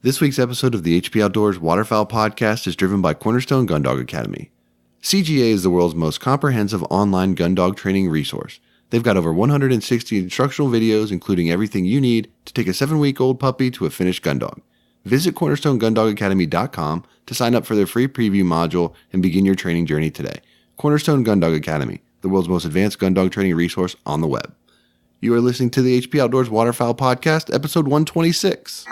This week's episode of the HP Outdoors Waterfowl podcast is driven by Cornerstone Gun Dog Academy. CGA is the world's most comprehensive online gun dog training resource. They've got over 160 instructional videos, including everything you need to take a 7-week-old puppy to a finished gun dog. Visit cornerstonegundogacademy.com to sign up for their free preview module and begin your training journey today. Cornerstone Gun Dog Academy, the world's most advanced gun dog training resource on the web. You are listening to the HP Outdoors Waterfowl podcast, episode 126.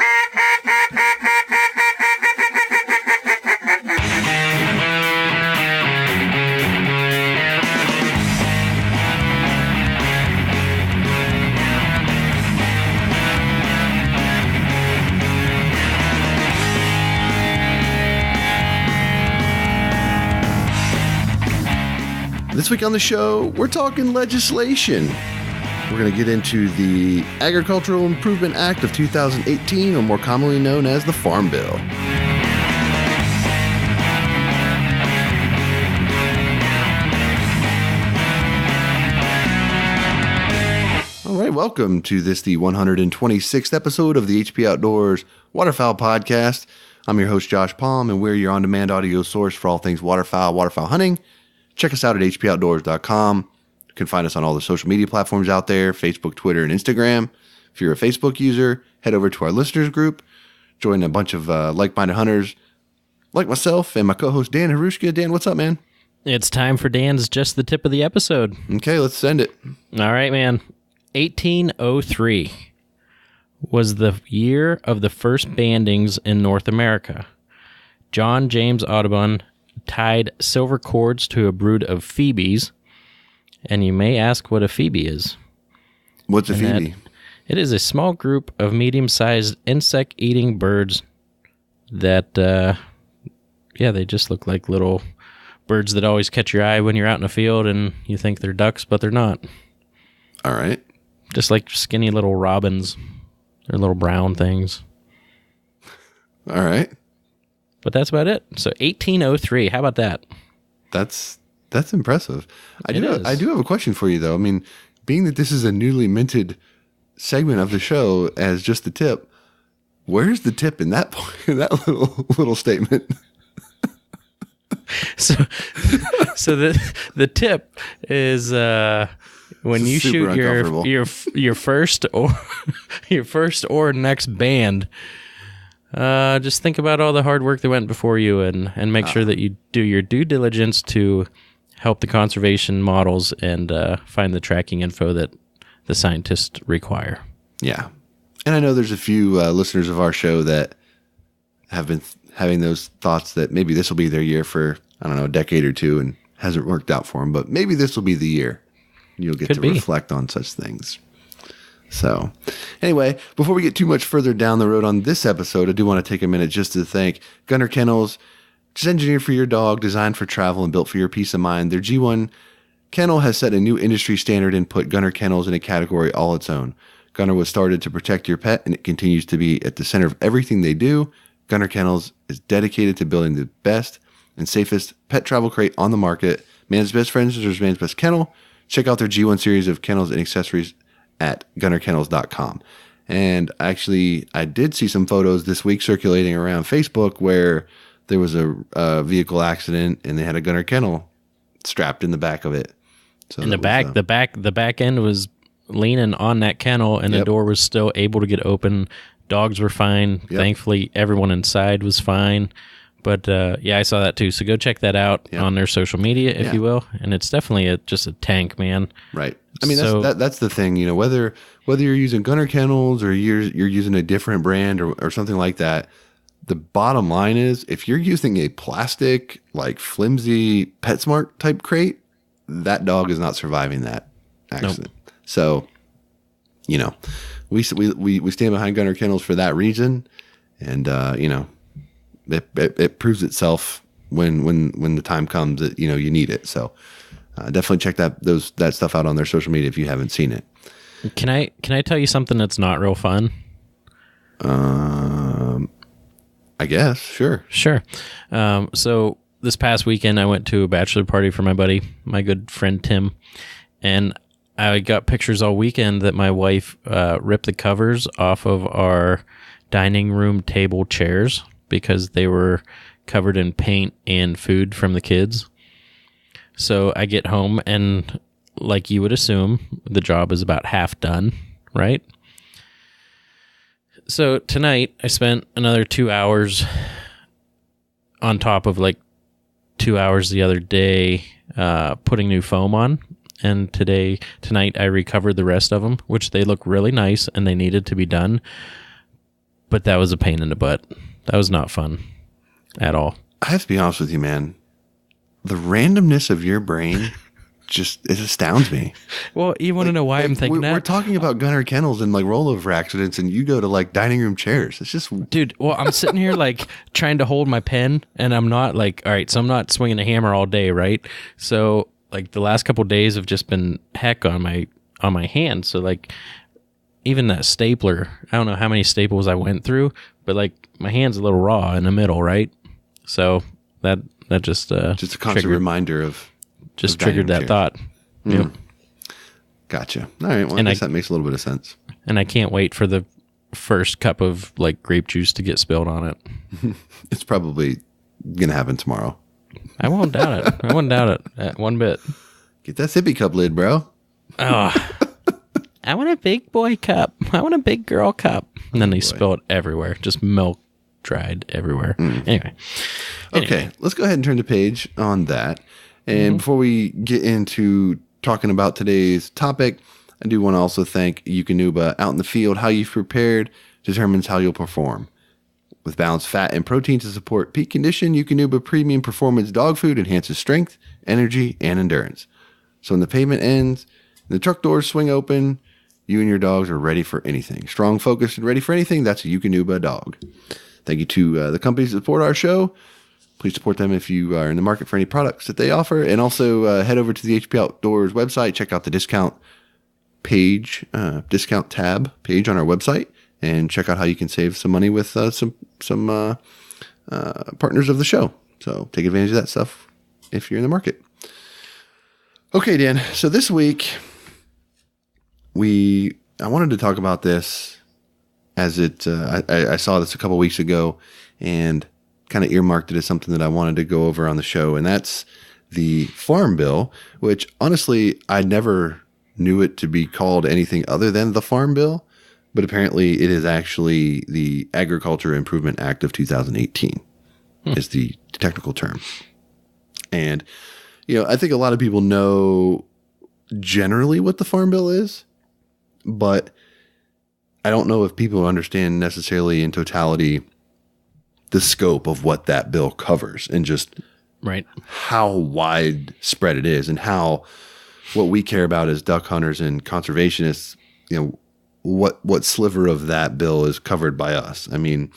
This week on the show, we're talking legislation. We're going to get into the Agricultural Improvement Act of 2018, or more commonly known as the Farm Bill. All right, welcome to the 126th episode of the HP Outdoors Waterfowl Podcast. I'm your host, Josh Palm, and we're your on-demand audio source for all things waterfowl hunting. Check us out at hpoutdoors.com. You can find us on all the social media platforms out there, Facebook, Twitter, and Instagram. If you're a Facebook user, head over to our listeners group. Join a bunch of like-minded hunters like myself and my co-host Dan Harushka. Dan, what's up, man? It's time for Dan's Just the Tip of the episode. Okay, let's send it. All right, man. 1803 was the year of the first bandings in North America. John James Audubon tied silver cords to a brood of phoebes, and you may ask what a phoebe is. What's a phoebe? It is a small group of medium-sized insect-eating birds that, they just look like little birds that always catch your eye when you're out in a field and you think they're ducks, but they're not. All right. Just like skinny little robins. They're little brown things. All right. But that's about it. So 1803, how about that? That's impressive. I do have a question for you, though. I mean, being that this is a newly minted segment of the show as just the tip, where's the tip in that little statement? So the tip is when you shoot your first or next band. Just think about all the hard work that went before you and make sure that you do your due diligence to help the conservation models and find the tracking info that the scientists require. Yeah. And I know there's a few listeners of our show that have been having those thoughts that maybe this will be their year for, I don't know, a decade or two and hasn't worked out for them. But maybe this will be the year you'll get reflect on such things. So anyway, before we get too much further down the road on this episode, I do want to take a minute just to thank Gunner Kennels, just engineered for your dog, designed for travel, and built for your peace of mind. Their G1 kennel has set a new industry standard and put Gunner Kennels in a category all its own. Gunner was started to protect your pet, and it continues to be at the center of everything they do. Gunner Kennels is dedicated to building the best and safest pet travel crate on the market. Man's best friend is man's best kennel. Check out their G1 series of kennels and accessories at gunnerkennels.com. And actually, I did see some photos this week circulating around Facebook where there was a vehicle accident and they had a Gunner kennel strapped in the back of it. So in the back end was leaning on that kennel, and the door was still able to get open. Dogs were fine. Yep. Thankfully, everyone inside was fine. But I saw that too. So go check that out on their social media, if you will. And it's definitely just a tank, man. Right. I mean, that's the thing. You know, whether you're using Gunner Kennels or you're using a different brand or something like that, the bottom line is if you're using a plastic, like flimsy PetSmart type crate, that dog is not surviving that accident. Nope. So, you know, we stand behind Gunner Kennels for that reason, and it proves itself when the time comes that you need it. So definitely check that stuff out on their social media if you haven't seen it. Can I tell you something that's not real fun? I guess sure. So this past weekend I went to a bachelor party for my buddy, my good friend Tim, and I got pictures all weekend that my wife ripped the covers off of our dining room table chairs because they were covered in paint and food from the kids. So I get home and, like you would assume, the job is about half done, right? So tonight I spent another 2 hours on top of like 2 hours the other day putting new foam on. And tonight I recovered the rest of them, which they look really nice and they needed to be done. But that was a pain in the butt. That was not fun at all. I have to be honest with you, man. The randomness of your brain it astounds me. Well, you want to know why I'm thinking that? We're talking about gunner kennels and like rollover accidents, and you go to like dining room chairs. It's just, dude. Well, I'm sitting here like trying to hold my pen, and I'm not like, all right. So I'm not swinging a hammer all day, right? So like the last couple of days have just been heck on my hand. So like even that stapler, I don't know how many staples I went through, but like my hand's a little raw in the middle, right? So that just a constant reminder of triggered that thought. Yep. Gotcha. All right. Well, I guess that makes a little bit of sense. And I can't wait for the first cup of like grape juice to get spilled on it. It's probably gonna happen tomorrow. I won't doubt it. I won't doubt it one bit. Get that sippy cup lid, bro. Oh, I want a big boy cup. I want a big girl cup. And then they spill it everywhere. Just milk dried everywhere. Anyway. Okay, let's go ahead and turn the page on that. And before we get into talking about today's topic, I do want to also thank Eukanuba. Out in the field, how you've prepared determines how you'll perform. With balanced fat and protein to support peak condition, Eukanuba Premium Performance Dog Food enhances strength, energy, and endurance. So when the pavement ends and the truck doors swing open, you and your dogs are ready for anything. Strong, focused, and ready for anything. That's a Eukanuba dog. Thank you to the companies that support our show. Please support them if you are in the market for any products that they offer. And also head over to the HP Outdoors website. Check out the discount page, discount tab page on our website. And check out how you can save some money with some partners of the show. So take advantage of that stuff if you're in the market. Okay, Dan. So this week, I wanted to talk about this as I saw this a couple weeks ago and kind of earmarked it as something that I wanted to go over on the show. And that's the Farm Bill, which honestly, I never knew it to be called anything other than the Farm Bill. But apparently it is actually the Agriculture Improvement Act of 2018 is the technical term. And, I think a lot of people know generally what the Farm Bill is, but I don't know if people understand necessarily in totality the scope of what that bill covers and just how widespread it is and how what we care about as duck hunters and conservationists, what sliver of that bill is covered by us. I mean,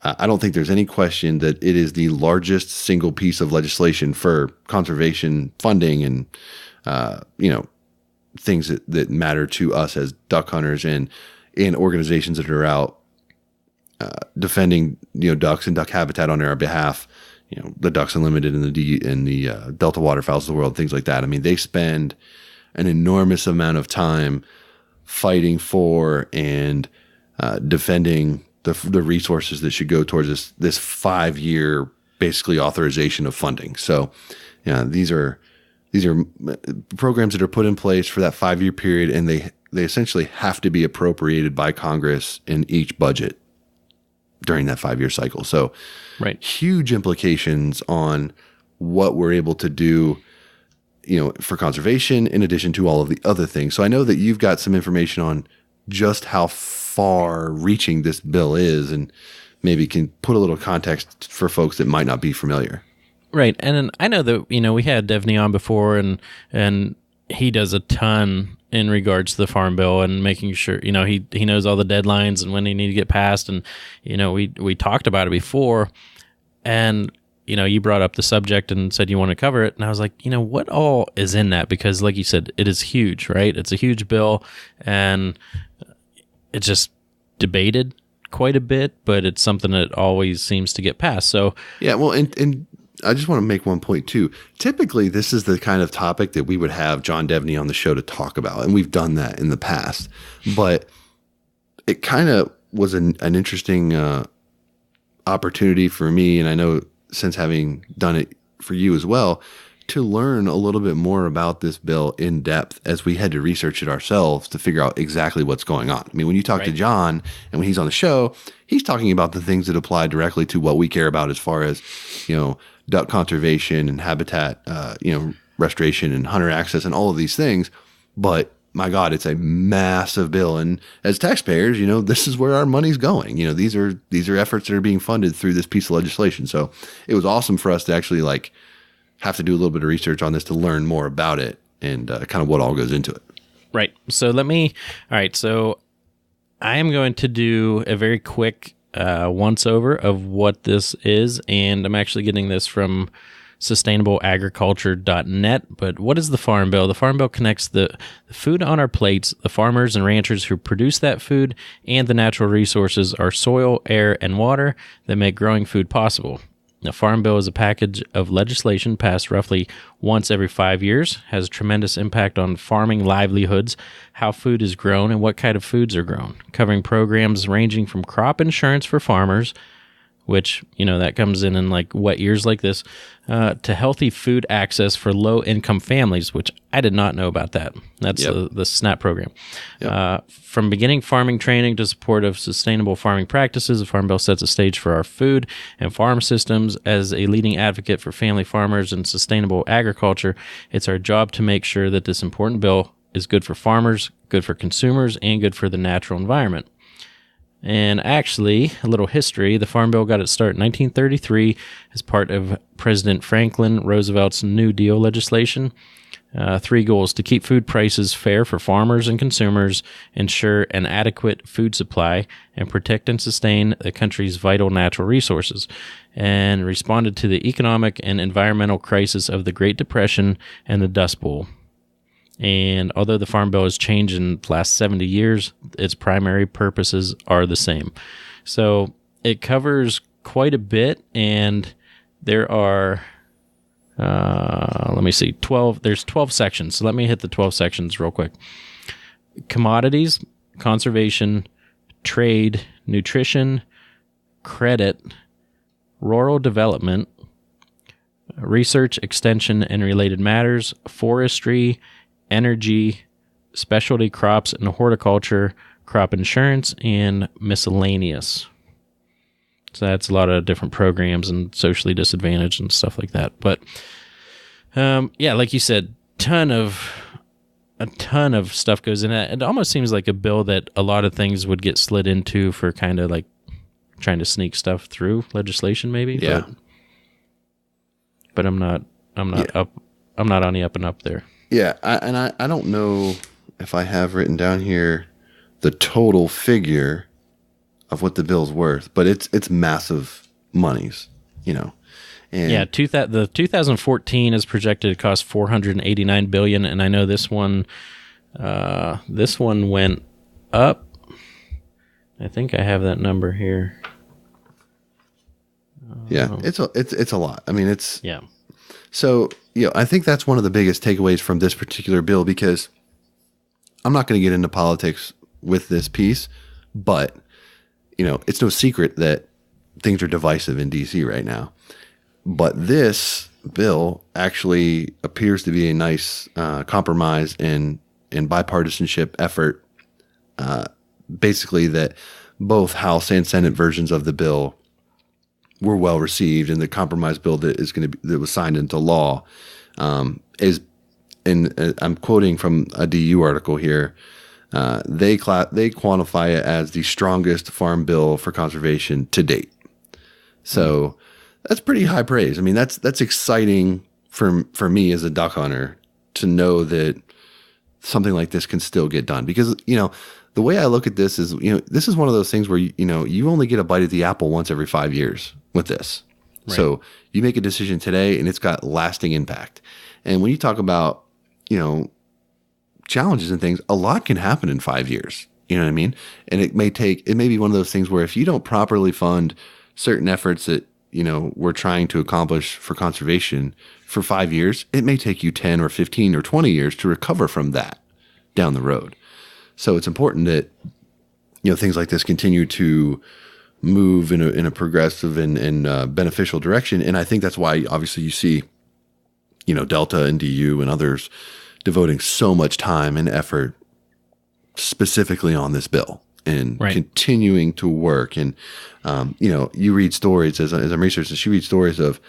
I don't think there's any question that it is the largest single piece of legislation for conservation funding and, things that matter to us as duck hunters and in organizations that are out defending, ducks and duck habitat on our behalf. The Ducks Unlimited and the Delta waterfowls of the world, things like that. I mean, they spend an enormous amount of time fighting for and defending the resources that should go towards this 5-year basically authorization of funding. So, these are programs that are put in place for that 5-year period, and they essentially have to be appropriated by Congress in each budget during that 5-year cycle. So, huge implications on what we're able to do, for conservation in addition to all of the other things. So I know that you've got some information on just how far reaching this bill is and maybe can put a little context for folks that might not be familiar. Right. And I know that, we had Devney on before and he does a ton in regards to the Farm Bill and making sure, he knows all the deadlines and when they need to get passed. And, we talked about it before and, you brought up the subject and said you want to cover it. And I was like, what all is in that? Because like you said, it is huge, right? It's a huge bill and it's just debated quite a bit, but it's something that always seems to get passed. So yeah, well, and I just want to make one point too. Typically, this is the kind of topic that we would have John Devney on the show to talk about. And we've done that in the past, but it kind of was an interesting opportunity for me, and I know since having done it for you as well, to learn a little bit more about this bill in depth as we had to research it ourselves to figure out exactly what's going on. I mean, when you talk to John and when he's on the show, he's talking about the things that apply directly to what we care about as far as, duck conservation and habitat, restoration and hunter access and all of these things. But my God, it's a massive bill. And as taxpayers, this is where our money's going. These are efforts that are being funded through this piece of legislation. So it was awesome for us to actually have to do a little bit of research on this to learn more about it and kind of what all goes into it. Right. So so I am going to do a very quick once over of what this is. And I'm actually getting this from sustainableagriculture.net. But what is the Farm Bill? The Farm Bill connects the food on our plates, the farmers and ranchers who produce that food, and the natural resources, our soil, air, and water that make growing food possible. The Farm Bill is a package of legislation passed roughly once every 5 years, has a tremendous impact on farming livelihoods, how food is grown, and what kind of foods are grown, covering programs ranging from crop insurance for farmers, which, that comes in wet years like this, to healthy food access for low-income families, which I did not know about that. That's the SNAP program. Yep. From beginning farming training to support of sustainable farming practices, the Farm Bill sets a stage for our food and farm systems. As a leading advocate for family farmers and sustainable agriculture, it's our job to make sure that this important bill is good for farmers, good for consumers, and good for the natural environment. And actually, a little history, the Farm Bill got its start in 1933 as part of President Franklin Roosevelt's New Deal legislation. 3 goals: to keep food prices fair for farmers and consumers, ensure an adequate food supply, and protect and sustain the country's vital natural resources, and responded to the economic and environmental crisis of the Great Depression and the Dust Bowl. And although the Farm Bill has changed in the last 70 years, its primary purposes are the same. So it covers quite a bit, and there are, 12. There's 12 sections. So let me hit the 12 sections real quick. Commodities, conservation, trade, nutrition, credit, rural development, research, extension, and related matters, forestry, energy, specialty crops and horticulture, crop insurance, and miscellaneous. So that's a lot of different programs and socially disadvantaged and stuff like that. But like you said, a ton of stuff goes in it. It almost seems like a bill that a lot of things would get slid into for kind of like trying to sneak stuff through legislation, maybe. Yeah. But I'm not on the up and up there. Yeah, I don't know if I have written down here the total figure of what the bill's worth, but it's massive monies, And the 2014 is projected to cost $489 billion, and I know this one went up. I think I have that number here. Yeah, it's a lot. I mean, it's yeah. So, I think that's one of the biggest takeaways from this particular bill, because I'm not going to get into politics with this piece, but, it's no secret that things are divisive in D.C. right now. But this bill actually appears to be a nice compromise and bipartisanship effort, basically that both House and Senate versions of the bill were well received, and the compromise bill that was signed into law is, and I'm quoting from a DU article here. They quantify it as the strongest farm bill for conservation to date. So that's pretty high praise. I mean, that's exciting for me as a duck hunter to know that something like this can still get done, because the way I look at this is, this is one of those things where, you only get a bite of the apple once every 5 years with this. Right. So you make a decision today and it's got lasting impact. And when you talk about, challenges and things, a lot can happen in 5 years. You know what I mean? And it may be one of those things where if you don't properly fund certain efforts that, we're trying to accomplish for conservation for 5 years, it may take you 10 or 15 or 20 years to recover from that down the road. So it's important that things like this continue to move in a progressive and beneficial direction. And I think that's why obviously you see, Delta and DU and others devoting so much time and effort specifically on this bill and continuing to work. And, you read stories as I'm researching, you read stories of,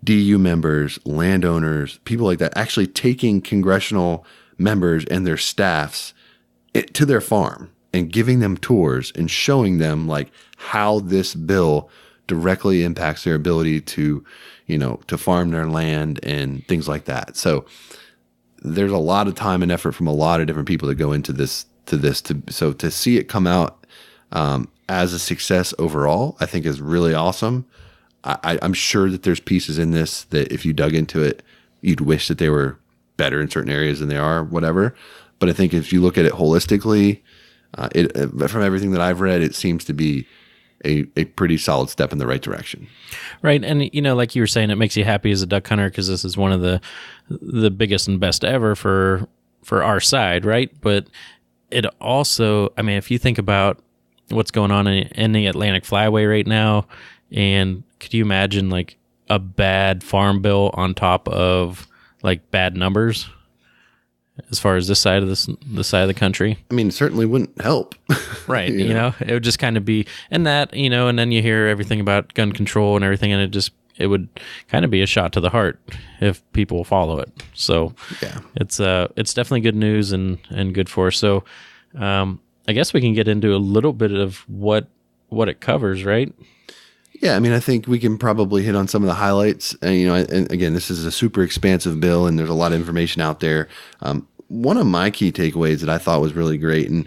DU members, landowners, people like that actually taking congressional members and their staffs to their farm and giving them tours and showing them like how this bill directly impacts their ability to, to farm their land and things like that. So there's a lot of time and effort from a lot of different people that go into this, so to see it come out as a success overall, I think is really awesome. I'm sure that there's pieces in this that if you dug into it, you'd wish that they were better in certain areas than they are, whatever. But I think if you look at it holistically, from everything that I've read, it seems to be a pretty solid step in the right direction. Right. And, like you were saying, it makes you happy as a duck hunter because this is one of the biggest and best ever for our side, right? But it also, if you think about what's going on in the Atlantic Flyway right now, and could you imagine like a bad farm bill on top of like bad numbers as far as this side of the country? It certainly wouldn't help. Right. It would just kind of be, and that, and then you hear everything about gun control and everything, and it would kind of be a shot to the heart if people follow it. So yeah, it's definitely good news and good for us. So I guess we can get into a little bit of what it covers, right? Yeah, I think we can probably hit on some of the highlights. And again, this is a super expansive bill, and there's a lot of information out there. One of my key takeaways that I thought was really great, and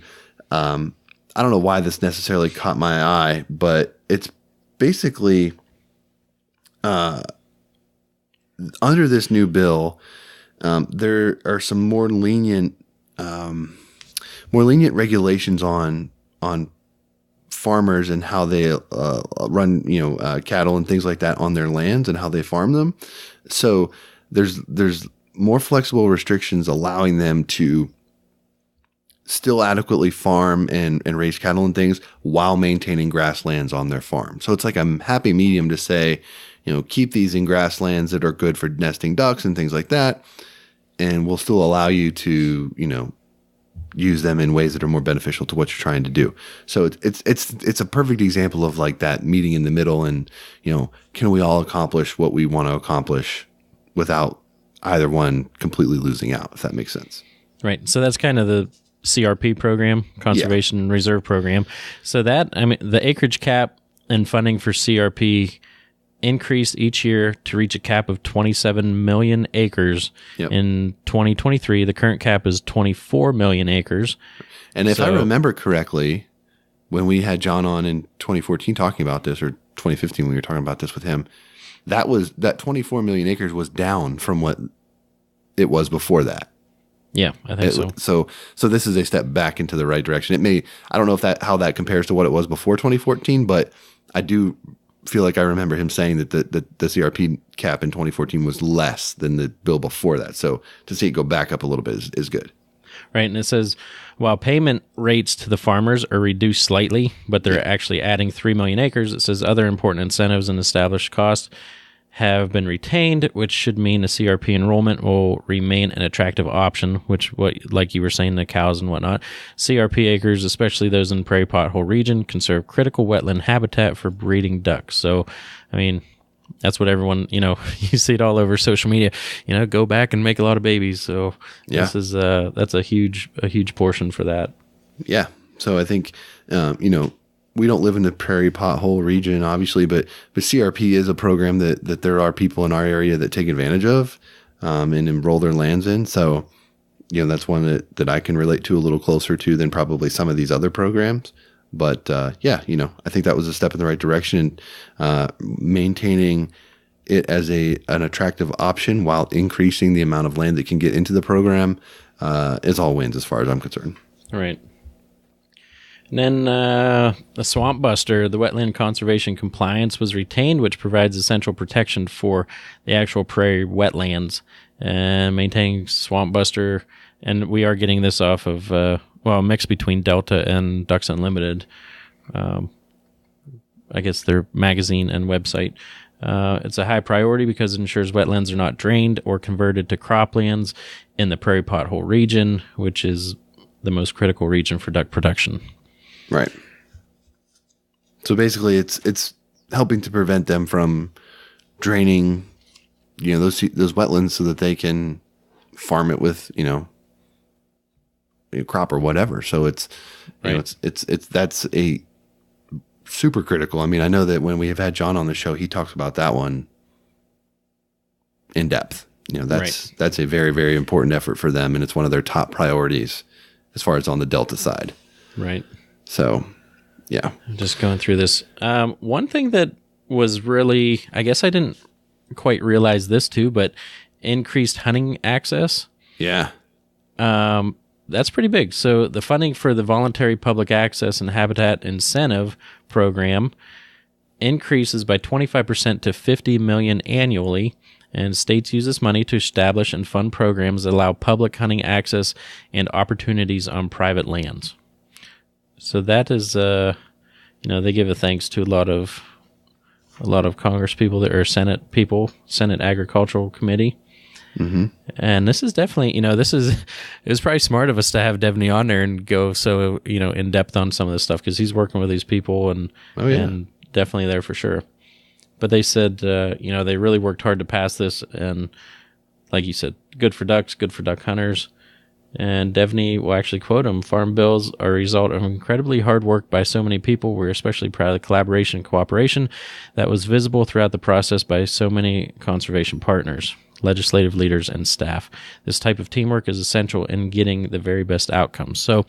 I don't know why this necessarily caught my eye, but it's basically under this new bill, there are some more lenient regulations on farmers and how they run, cattle and things like that on their lands and how they farm them. So there's more flexible restrictions allowing them to still adequately farm and raise cattle and things while maintaining grasslands on their farm. So it's like a happy medium to say, keep these in grasslands that are good for nesting ducks and things like that, and we'll still allow you to, use them in ways that are more beneficial to what you're trying to do. So it's a perfect example of like that meeting in the middle, and can we all accomplish what we want to accomplish without either one completely losing out, if that makes sense. Right. So that's kind of the CRP program, Conservation and Reserve Program. So that, the acreage cap and funding for CRP increased each year to reach a cap of 27 million acres. Yep. In 2023. The current cap is 24 million acres. And if I remember correctly, when we had John on in 2014 talking about this, or 2015 when we were talking about this with him, that 24 million acres was down from what it was before that. Yeah, I think so. So this is a step back into the right direction. It may, I don't know how that compares to what it was before 2014, but I do feel like I remember him saying that the CRP cap in 2014 was less than the bill before that. So to see it go back up a little bit is good. Right. And it says, while payment rates to the farmers are reduced slightly, but they're actually adding 3 million acres, it says other important incentives and established costs have been retained, which should mean the CRP enrollment will remain an attractive option, like you were saying, the cows and whatnot. CRP acres, especially those in prairie pothole region, conserve critical wetland habitat for breeding ducks. So, that's what everyone, you see it all over social media, go back and make a lot of babies. So This is, that's a huge portion for that. Yeah. So I think, we don't live in the prairie pothole region, obviously, but CRP is a program that there are people in our area that take advantage of and enroll their lands in. So, that's one that I can relate to a little closer to than probably some of these other programs. But I think that was a step in the right direction, maintaining it as an attractive option while increasing the amount of land that can get into the program is all wins as far as I'm concerned. Right. And then the Swamp Buster, the wetland conservation compliance, was retained, which provides essential protection for the actual prairie wetlands. and maintaining Swamp Buster. And we are getting this off of, a mix between Delta and Ducks Unlimited. I guess their magazine and website. It's a high priority because it ensures wetlands are not drained or converted to croplands in the prairie pothole region, which is the most critical region for duck production. Right. So basically, it's helping to prevent them from draining, those wetlands so that they can farm it with, a crop or whatever. So it's, that's a super critical. I mean, I know that when we have had John on the show, he talks about that one in depth. That's a very, very important effort for them, and it's one of their top priorities as far as on the Delta side. Right. So, yeah. I'm just going through this. One thing that was really, I guess I didn't quite realize this too, but increased hunting access. Yeah. That's pretty big. So the funding for the Voluntary Public Access and Habitat Incentive Program increases by 25% to $50 million annually, and states use this money to establish and fund programs that allow public hunting access and opportunities on private lands. So that is, they give a thanks to a lot of Congress people Senate Agricultural Committee. Mm-hmm. And this is definitely, it was probably smart of us to have Devney on there and go so, in depth on some of this stuff, because he's working with these people and definitely there for sure. But they said, they really worked hard to pass this, and like you said, good for ducks, good for duck hunters. And Devney will actually quote him, "Farm bills are a result of incredibly hard work by so many people. We're especially proud of the collaboration and cooperation that was visible throughout the process by so many conservation partners, legislative leaders, and staff. This type of teamwork is essential in getting the very best outcomes." So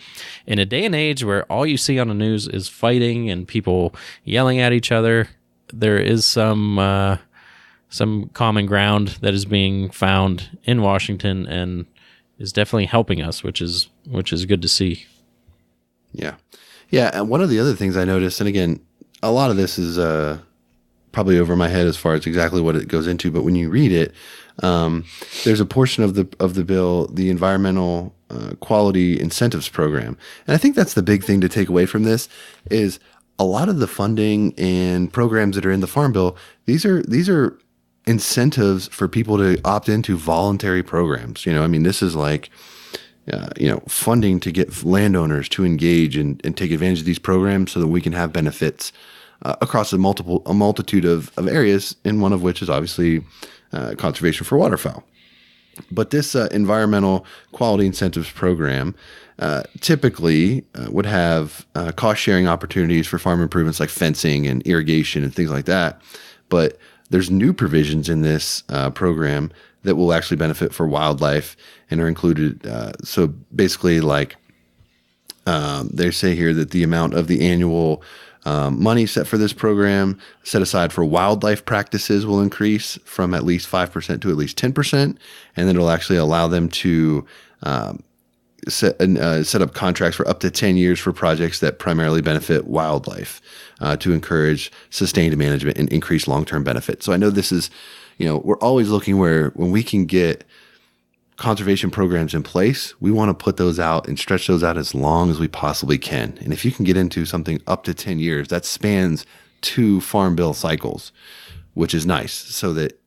in a day and age where all you see on the news is fighting and people yelling at each other, there is some common ground that is being found in Washington and is definitely helping us, which is good to see. Yeah. Yeah. And one of the other things I noticed, and again, a lot of this is probably over my head as far as exactly what it goes into, but when you read it, there's a portion of the bill, the Environmental Quality Incentives Program. And I think that's the big thing to take away from this is a lot of the funding and programs that are in the Farm Bill, these are incentives for people to opt into voluntary programs. This is like, funding to get landowners to engage and take advantage of these programs so that we can have benefits across a multitude of areas, and one of which is obviously conservation for waterfowl. But this Environmental Quality Incentives Program typically would have cost-sharing opportunities for farm improvements like fencing and irrigation and things like that. But there's new provisions in this program that will actually benefit for wildlife and are included. So basically, like they say here that the amount of the annual money set for this program set aside for wildlife practices will increase from at least 5% to at least 10%, and then it'll actually allow them to set up contracts for up to 10 years for projects that primarily benefit wildlife to encourage sustained management and increase long-term benefit. So I know this is, we're always looking when we can get conservation programs in place, we want to put those out and stretch those out as long as we possibly can. And if you can get into something up to 10 years, that spans 2 Farm Bill cycles, which is nice, so that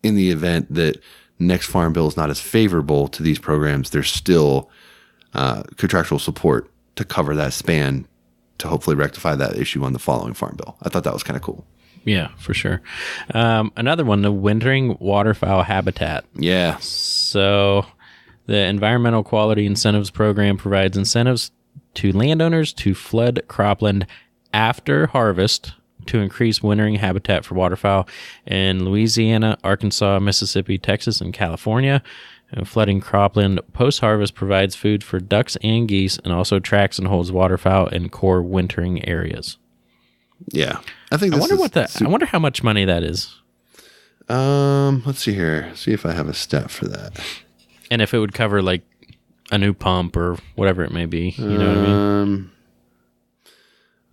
in the event that next Farm Bill is not as favorable to these programs, there's still contractual support to cover that span to hopefully rectify that issue on the following Farm Bill. I thought that was kind of cool. Yeah, for sure. Another one, the wintering waterfowl habitat. Yeah. So the Environmental Quality Incentives Program provides incentives to landowners to flood cropland after harvest to increase wintering habitat for waterfowl in Louisiana, Arkansas, Mississippi, Texas, and California. And flooding cropland post-harvest provides food for ducks and geese and also tracks and holds waterfowl in core wintering areas. Yeah. I wonder how much money that is. Let's see here. See if I have a stat for that. And if it would cover like a new pump or whatever it may be. You know what I mean?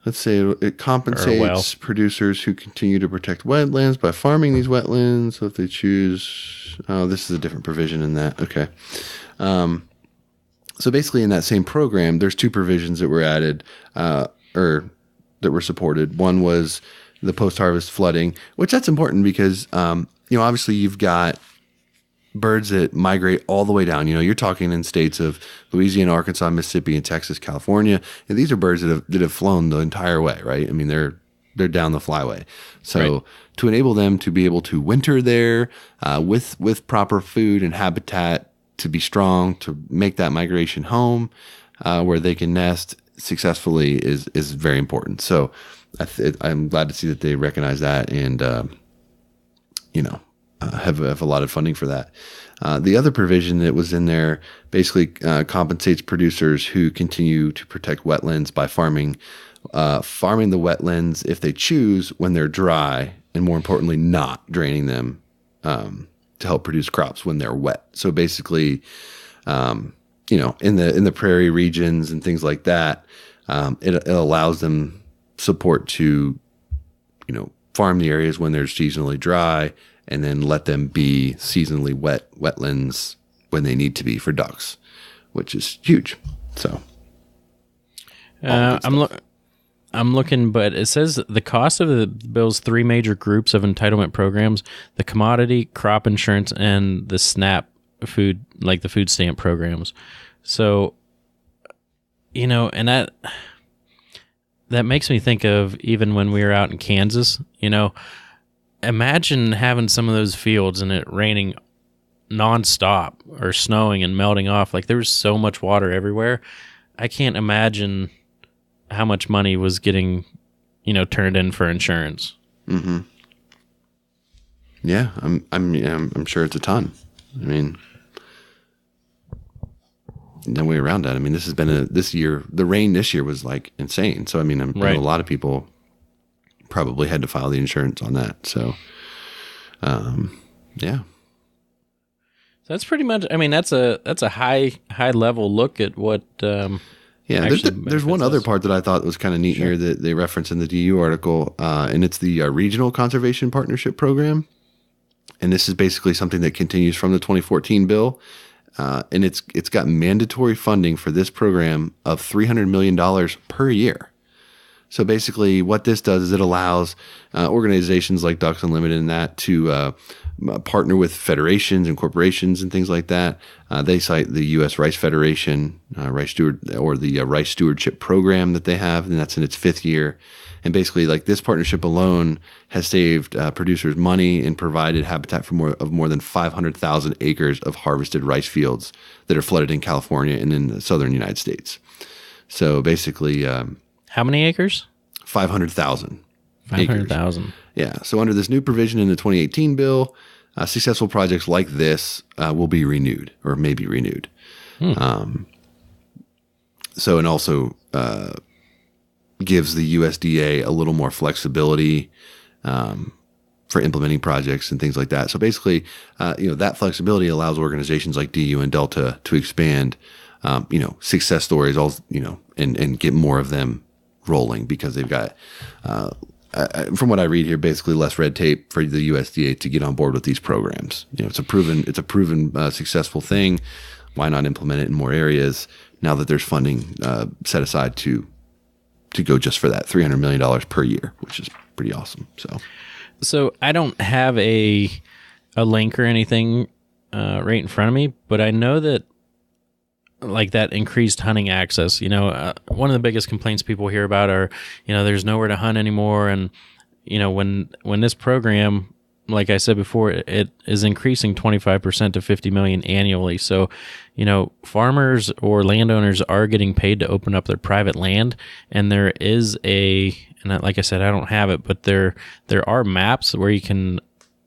let's say it compensates producers who continue to protect wetlands by farming these wetlands. So if they choose, this is a different provision in that. Okay. So basically in that same program, there's two provisions that were added, or that were supported. One was the post-harvest flooding, which that's important because, obviously you've got birds that migrate all the way down. You're talking in states of Louisiana, Arkansas, Mississippi, and Texas, California. And these are birds that have flown the entire way, right? I mean, they're down the flyway. So to enable them to be able to winter there with proper food and habitat, to be strong, to make that migration home where they can nest successfully is very important. So I'm glad to see that they recognize that and, have a lot of funding for that. The other provision that was in there basically compensates producers who continue to protect wetlands by farming the wetlands if they choose when they're dry, and more importantly, not draining them to help produce crops when they're wet. So basically, in the prairie regions and things like that, it allows them support to, farm the areas when they're seasonally dry, and then let them be seasonally wetlands when they need to be for ducks, which is huge. So, I'm looking, but it says the cost of the bill's three major groups of entitlement programs: the commodity, crop insurance, and the SNAP food, like the food stamp programs. So, and that makes me think of even when we were out in Kansas, imagine having some of those fields and it raining nonstop or snowing and melting off. Like there was so much water everywhere. I can't imagine how much money was getting, turned in for insurance. Mm-hmm. Yeah, I'm sure it's a ton. I mean, no way around that. I mean, this has been this year. The rain this year was like insane. So I mean, I know a lot of people probably had to file the insurance on that. So, yeah. That's pretty much. I mean, that's a high level look at what. There's one other part that I thought was kind of neat here that they reference in the DU article, and it's the Regional Conservation Partnership Program. And this is basically something that continues from the 2014 bill. And it's got mandatory funding for this program of $300 million per year. So basically what this does is it allows organizations like Ducks Unlimited and that to partner with federations and corporations and things like that. They cite the U.S. Rice Federation, Rice Stewardship Program that they have, and that's in its fifth year. And basically, like this partnership alone has saved producers money and provided habitat for more than 500,000 acres of harvested rice fields that are flooded in California and in the southern United States. So basically, how many acres? 500,000. 500,000. Yeah. So under this new provision in the 2018 bill, successful projects like this will be renewed or may be renewed. And also gives the USDA a little more flexibility for implementing projects and things like that. So basically, that flexibility allows organizations like DU and Delta to expand, success stories, and get more of them rolling because they've got, from what I read here, basically less red tape for the USDA to get on board with these programs. It's a proven successful thing. Why not implement it in more areas now that there's funding set aside to go just for that $300 million per year, which is pretty awesome. So I don't have a link or anything right in front of me, but I know that like that increased hunting access, one of the biggest complaints people hear about are, there's nowhere to hunt anymore. And, when this program, like I said before, it is increasing 25% to 50 million annually. So, farmers or landowners are getting paid to open up their private land. And there is and like I said, I don't have it, but there are maps where you can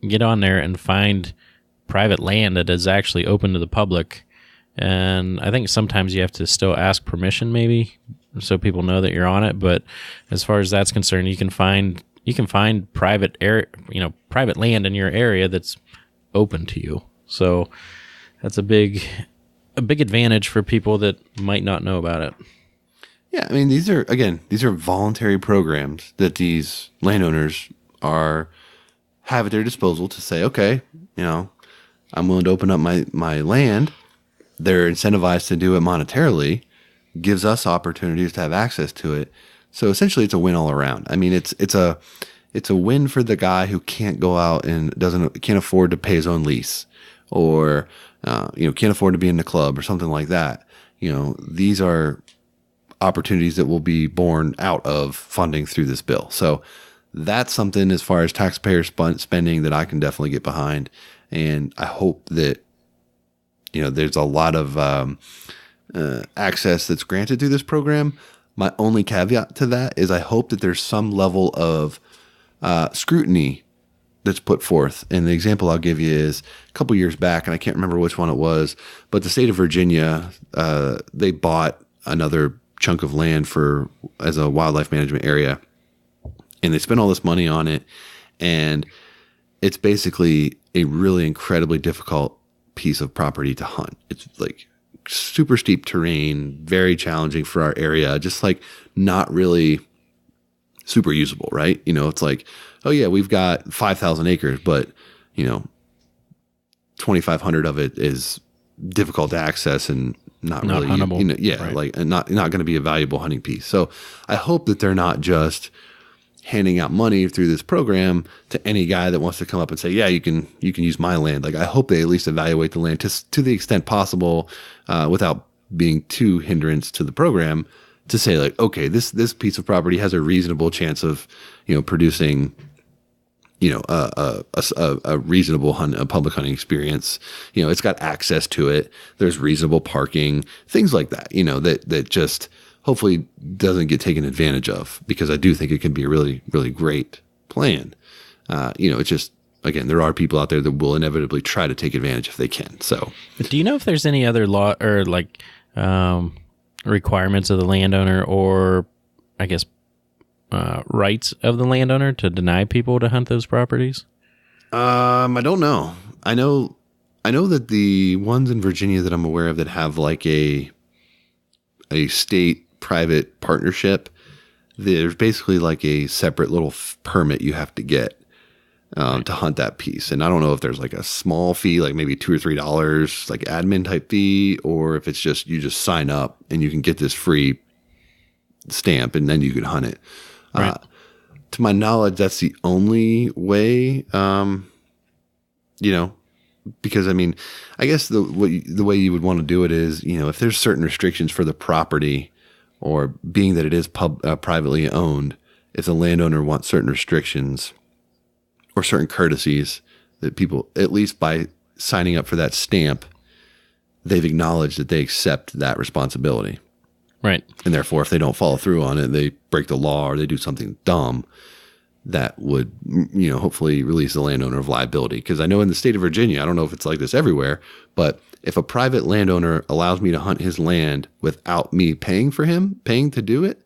get on there and find private land that is actually open to the public. And I think sometimes you have to still ask permission, maybe, so people know that you're on it. But as far as that's concerned, you can find private private land in your area that's open to you. So that's a big advantage for people that might not know about it. Yeah, I mean, these are voluntary programs that these landowners have at their disposal to say, okay, I'm willing to open up my land. They're incentivized to do it monetarily, gives us opportunities to have access to it. So essentially, it's a win all around. I mean, it's a win for the guy who can't go out and can't afford to pay his own lease, or can't afford to be in the club or something like that. These are opportunities that will be born out of funding through this bill. So that's something as far as taxpayer spending that I can definitely get behind. And I hope that, there's a lot of access that's granted through this program. My only caveat to that is I hope that there's some level of scrutiny that's put forth. And the example I'll give you is a couple years back, and I can't remember which one it was, but the state of Virginia, they bought another chunk of land as a wildlife management area, and they spent all this money on it, and it's basically a really incredibly difficult piece of property to hunt. It's like super steep terrain, very challenging for our area, just like not really super usable, right? It's like, oh yeah, we've got 5,000 acres, but 2,500 of it is difficult to access and not really huntable. Right. Like not going to be a valuable hunting piece. So I hope that they're not just handing out money through this program to any guy that wants to come up and say, yeah, you can use my land. Like, I hope they at least evaluate the land to the extent possible, without being too hindrance to the program, to say like, okay, this piece of property has a reasonable chance of, producing, a reasonable a public hunting experience. It's got access to it. There's reasonable parking, things like that, that just hopefully doesn't get taken advantage of, because I do think it can be a really, really great plan. It's just, again, there are people out there that will inevitably try to take advantage if they can. So, do you know if there's any other law or requirements of the landowner, or I guess rights of the landowner to deny people to hunt those properties? I don't know. I know that the ones in Virginia that I'm aware of that have like a state private partnership, there's basically like a separate little permit you have to get to hunt that piece. And I don't know if there's like a small fee, like maybe $2 or $3, like admin type fee, or if it's just, you just sign up and you can get this free stamp and then you can hunt it. Right. To my knowledge, that's the only way, because I mean, I guess the way you would want to do it is, if there's certain restrictions for the property, or being that it is privately owned, if the landowner wants certain restrictions or certain courtesies that people, at least by signing up for that stamp, they've acknowledged that they accept that responsibility. Right. And therefore, if they don't follow through on it, they break the law or they do something dumb, that would, hopefully release the landowner of liability. Because I know in the state of Virginia, I don't know if it's like this everywhere, but if a private landowner allows me to hunt his land without me paying to do it,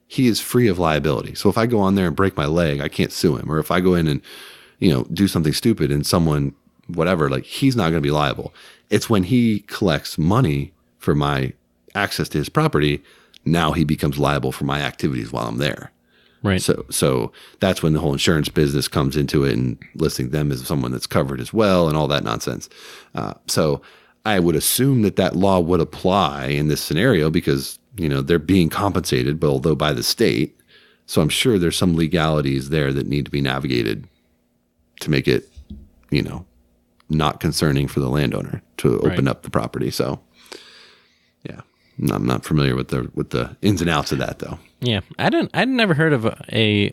he is free of liability. So if I go on there and break my leg, I can't sue him. Or if I go in and, do something stupid and someone, whatever, like, he's not going to be liable. It's when he collects money for my access to his property, now he becomes liable for my activities while I'm there. Right. So that's when the whole insurance business comes into it, and listing them as someone that's covered as well and all that nonsense. So I would assume that law would apply in this scenario, because, they're being compensated, but although by the state. So I'm sure there's some legalities there that need to be navigated to make it, not concerning for the landowner to open up the property. So yeah, I'm not familiar with the ins and outs of that though. Yeah, I'd never heard of any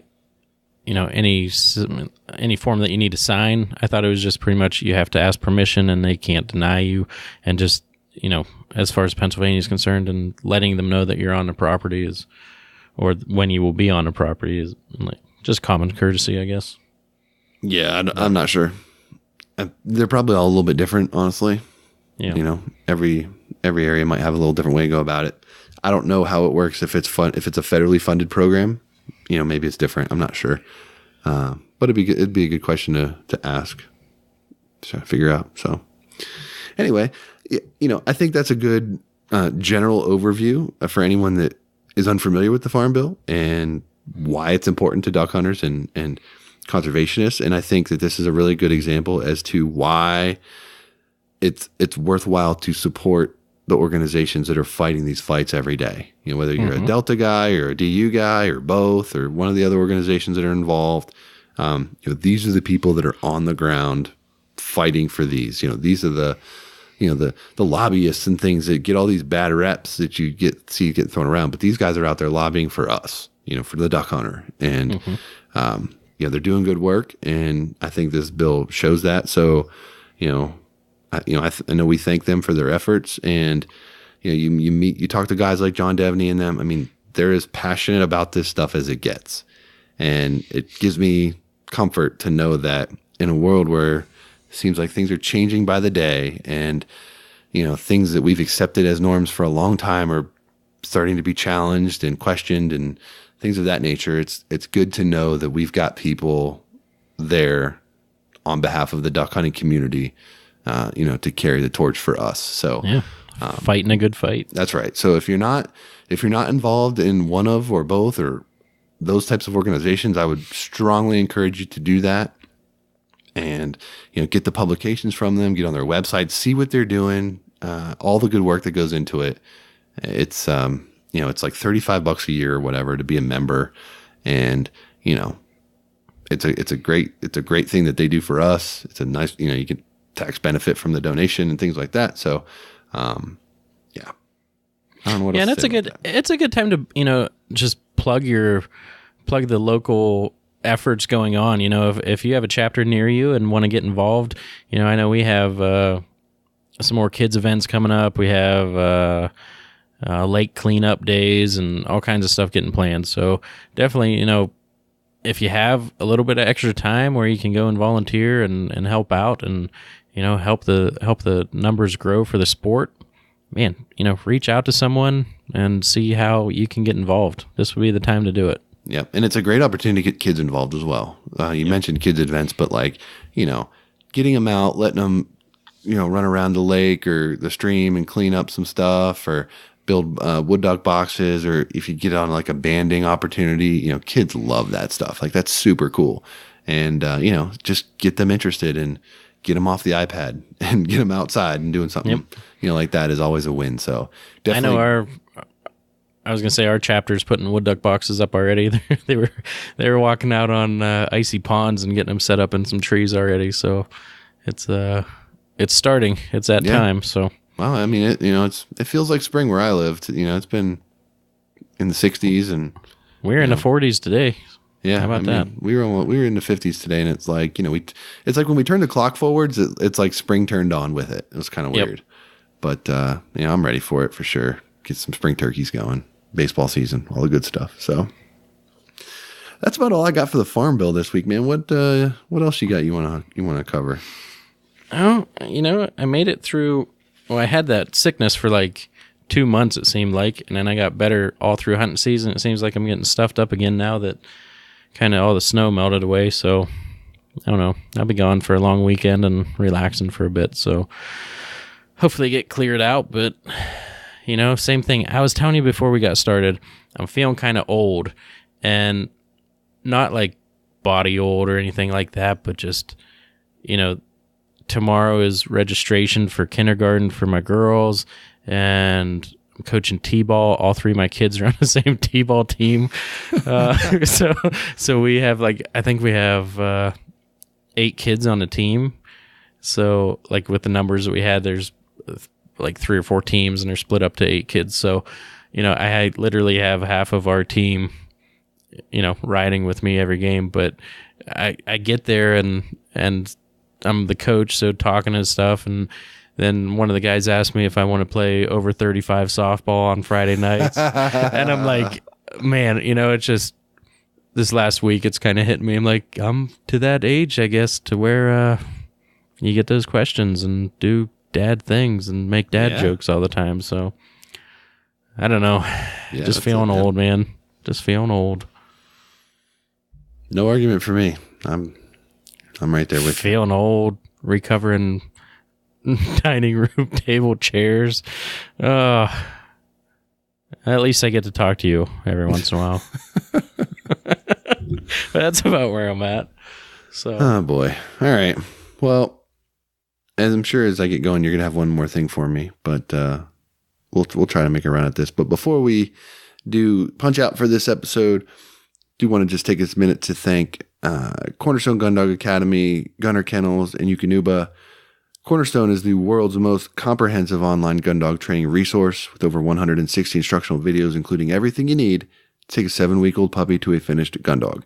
form that you need to sign. I thought it was just pretty much you have to ask permission and they can't deny you, and just, as far as Pennsylvania is concerned, and letting them know that you're on the property or when you will be on the property is like just common courtesy, I guess. Yeah, I'm not sure. They're probably all a little bit different, honestly. Yeah. Every area might have a little different way to go about it. I don't know how it works if it's a federally funded program. Maybe it's different. I'm not sure. But it'd be a good question to ask, to figure out. So anyway, I think that's a good general overview for anyone that is unfamiliar with the Farm Bill and why it's important to duck hunters and conservationists. And I think that this is a really good example as to why it's worthwhile to support the organizations that are fighting these fights every day. You know, whether you're a Delta guy or a DU guy or both, or one of the other organizations that are involved. You know, these are the people that are on the ground fighting for these. You know, these are the lobbyists and things that get all these bad reps that you get thrown around. But these guys are out there lobbying for us, you know, for the duck hunter. And, you know, they're doing good work. And I think this bill shows that. So, I know we thank them for their efforts. And, you know, you talk to guys like John Devney and them. I mean, they're as passionate about this stuff as it gets. And it gives me comfort to know that in a world where it seems like things are changing by the day, and, you know, things that we've accepted as norms for a long time are starting to be challenged and questioned and things of that nature. It's good to know that we've got people there on behalf of the duck hunting community, you know, to carry the torch for us. So yeah, fighting a good fight. That's right. So if you're not involved in one of or both or those types of organizations, I would strongly encourage you to do that. And, you know, get the publications from them, get on their website, see what they're doing, all the good work that goes into it. It's, you know, it's like $35 a year or whatever to be a member. And, you know, it's a great thing that they do for us. It's a nice, you know, you get tax benefit from the donation and things like that. So, yeah. I don't know what else to say about that. It's a good time to, you know, just plug the local efforts going on. You know, if you have a chapter near you and want to get involved, you know, I know we have some more kids events coming up. We have lake cleanup days and all kinds of stuff getting planned. So definitely, you know, if you have a little bit of extra time where you can go and volunteer and help out and, you know, help the numbers grow for the sport, man, you know, reach out to someone and see how you can get involved. This would be the time to do it. Yeah, and it's a great opportunity to get kids involved as well. You mentioned kids events, but like, you know, getting them out, letting them, you know, run around the lake or the stream and clean up some stuff, or build wood duck boxes, or if you get on like a banding opportunity, you know, kids love that stuff. Like, that's super cool. And, you know, just get them interested and get them off the iPad and get them outside and doing something, you know, like that is always a win. So definitely. I know I was gonna say our chapter's putting wood duck boxes up already. They were walking out on icy ponds and getting them set up in some trees already. So it's starting. It's that time. So well, I mean, it feels like spring where I live. You know, it's been in the 60s and we're in the 40s today. Yeah, how about that? We were in the 50s today, and it's like, you know, it's like when we turn the clock forwards, it's like spring turned on with it. It was kind of weird, but you know, I'm ready for it for sure. Get some spring turkeys going. Baseball season, all the good stuff. So that's about all I got for the Farm Bill this week, man. What else you got you want to cover? Oh, you know, I made it through. Well, I had that sickness for like 2 months, it seemed like, and then I got better all through hunting season. It seems like I'm getting stuffed up again now that kind of all the snow melted away. So I don't know. I'll be gone for a long weekend and relaxing for a bit. So hopefully get cleared out, but. You know, same thing. I was telling you before we got started, I'm feeling kind of old, and not like body old or anything like that, but just, you know, tomorrow is registration for kindergarten for my girls, and I'm coaching T-ball. All three of my kids are on the same T-ball team. So we have I think we have 8 kids on the team. So like with the numbers that we had, there's like 3 or 4 teams, and they're split up to 8 kids. So, you know, I literally have half of our team, you know, riding with me every game. But I get there and I'm the coach, so talking and stuff. And then one of the guys asked me if I want to play over 35 softball on Friday nights. And I'm like, man, you know, it's just this last week, it's kind of hitting me. I'm like, I'm to that age, I guess, to where you get those questions and do dad things and make dad jokes all the time. So I don't know. Yeah, just feeling old, man. Just feeling old. No argument for me. I'm right there with you. Feeling old, recovering dining room table chairs. At least I get to talk to you every once in a while. But that's about where I'm at. So. Oh boy. All right. Well, as I'm sure as I get going, you're gonna have one more thing for me, but we'll try to make a run at this. But before we do punch out for this episode, do want to just take this minute to thank Cornerstone Gundog Academy, Gunner Kennels, and Eukanuba. Cornerstone is the world's most comprehensive online gun dog training resource with over 160 instructional videos, including everything you need to take a 7-week-old puppy to a finished gun dog.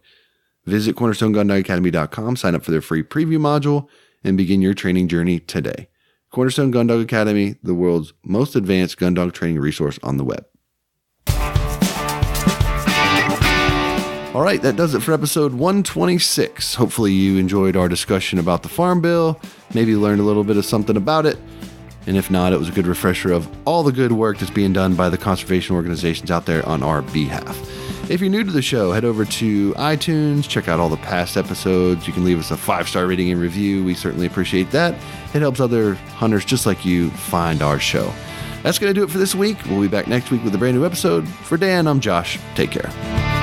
Visit cornerstonegundogacademy.com, sign up for their free preview module, and begin your training journey today. Cornerstone Gun Dog Academy, the world's most advanced gun dog training resource on the web. All right, that does it for episode 126. Hopefully you enjoyed our discussion about the Farm Bill, maybe learned a little bit of something about it, and if not, it was a good refresher of all the good work that's being done by the conservation organizations out there on our behalf. If you're new to the show, head over to iTunes, check out all the past episodes. You can leave us a 5-star rating and review. We certainly appreciate that. It helps other hunters just like you find our show. That's going to do it for this week. We'll be back next week with a brand new episode. For Dan, I'm Josh. Take care.